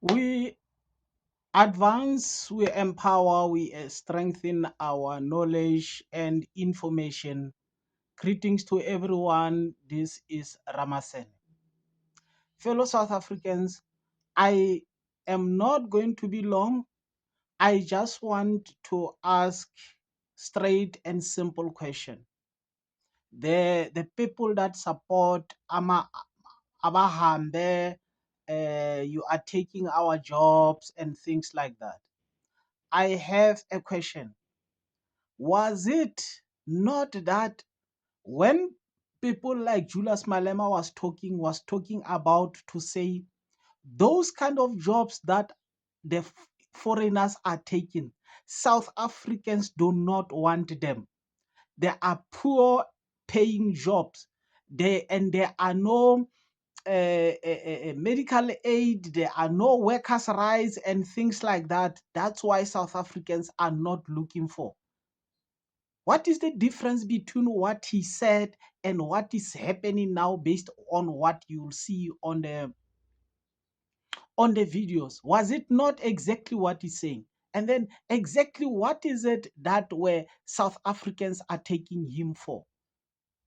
We advance, we empower, we strengthen our knowledge and information. Greetings to everyone. This is Ramasen. Fellow South Africans, I am not going to be long. I just want to ask straight and simple question. The people that support Abahambe, you are taking our jobs and things like that. I have a question. Was it not that when people like Julius Malema was talking about to say those kind of jobs that the foreigners are taking, South Africans do not want them. They are poor paying jobs. There are no medical aid, there are no workers' rights and things like that. That's why South Africans are not looking for. What is the difference between what he said and what is happening now based on what you'll see on the videos? Was it not exactly what he's saying? And then exactly what is it that where South Africans are taking him for?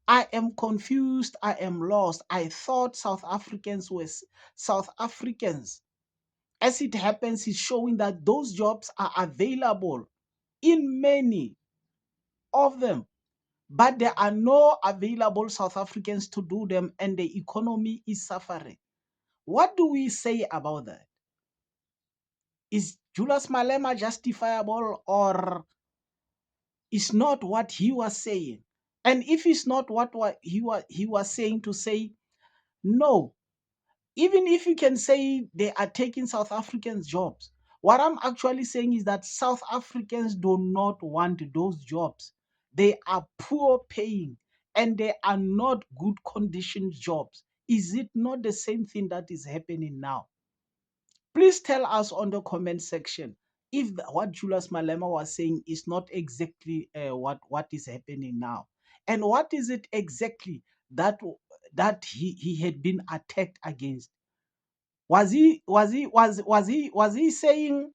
I am confused. I am lost. I thought South Africans were South Africans. As it happens, is showing that those jobs are available in many of them, but there are no available South Africans to do them, and the economy is suffering. What do we say about that? Is Julius Malema justifiable, or is not what he was saying? And if it's not what he was saying, to say no, even if you can say they are taking South Africans' jobs, what I'm actually saying is that South Africans do not want those jobs. They are poor paying and they are not good condition jobs. Is it not the same thing that is happening now? Please tell us on the comment section if what Julius Malema was saying is not exactly what is happening now, and what is it exactly that he had been attacked against. Was he saying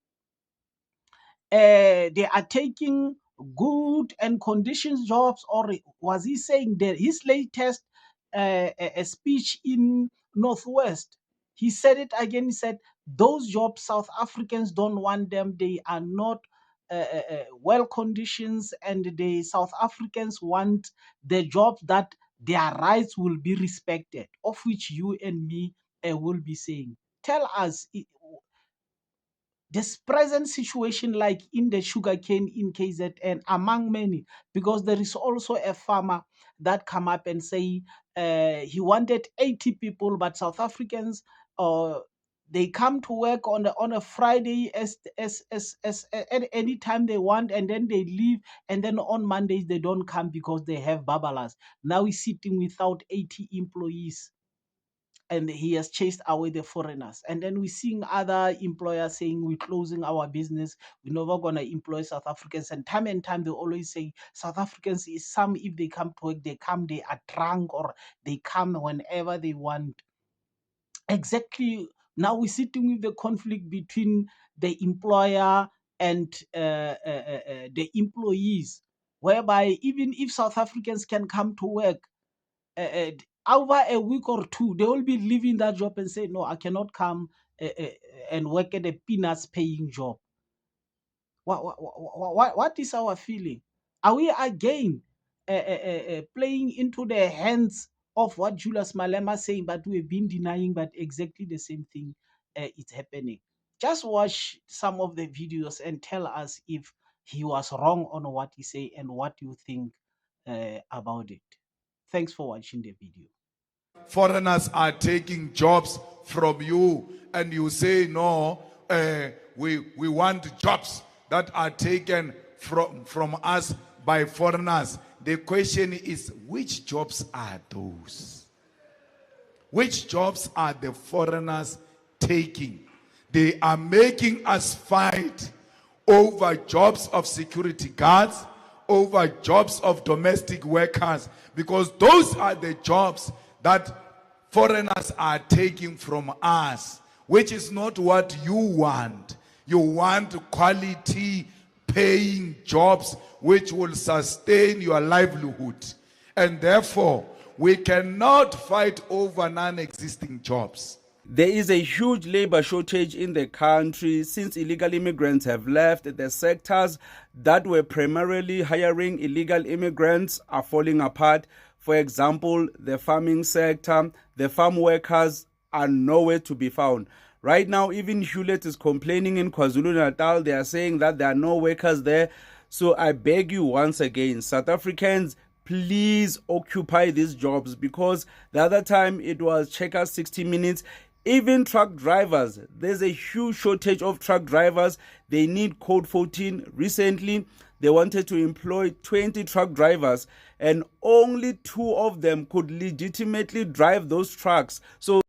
they are taking good and conditions jobs, or was he saying that his latest speech in Northwest, he said it again? He said those jobs South Africans don't want them. They are not well conditions, and the South Africans want the jobs that their rights will be respected, of which you and me will be saying. Tell us this present situation, like in the sugarcane in KZN, among many, because there is also a farmer that come up and say he wanted 80 people, but South Africans, uh, they come to work on a Friday at any time they want, and then they leave, and then on Mondays they don't come because they have babalas. Now he's sitting without 80 employees, and he has chased away the foreigners. And then we're seeing other employers saying we're closing our business, we're never gonna employ South Africans. And time they always say South Africans is some, if they come to work, they come, they are drunk, or they come whenever they want. Exactly, now we're sitting with the conflict between the employer and the employees, whereby even if South Africans can come to work, uh, over a week or two, they will be leaving that job and say, no, I cannot come and work at a peanuts paying job. What is our feeling? Are we again playing into the hands of what Julius Malema saying, but we've been denying, but exactly the same thing is happening? Just watch some of the videos and tell us if he was wrong on what he say and what you think about it. Thanks for watching the video. Foreigners are taking jobs from you, and you say no, we want jobs that are taken from us by foreigners. The question is, which jobs are those? Which jobs are the foreigners taking? They are making us fight over jobs of security guards, over jobs of domestic workers, because those are the jobs that foreigners are taking from us. which is not what you want. You want quality paying jobs which will sustain your livelihood. And therefore, we cannot fight over non-existing jobs. There is a huge labor shortage in the country since illegal immigrants have left. The sectors that were primarily hiring illegal immigrants are falling apart. For example, the farming sector, the farm workers are nowhere to be found. Right now, even Hewlett is complaining in KwaZulu-Natal. They are saying that there are no workers there. So I beg you once again, South Africans, please occupy these jobs, because the other time it was Checkers 60 Minutes. Even truck drivers, there's a huge shortage of truck drivers. They need Code 14. Recently, they wanted to employ 20 truck drivers, and only 2 of them could legitimately drive those trucks. So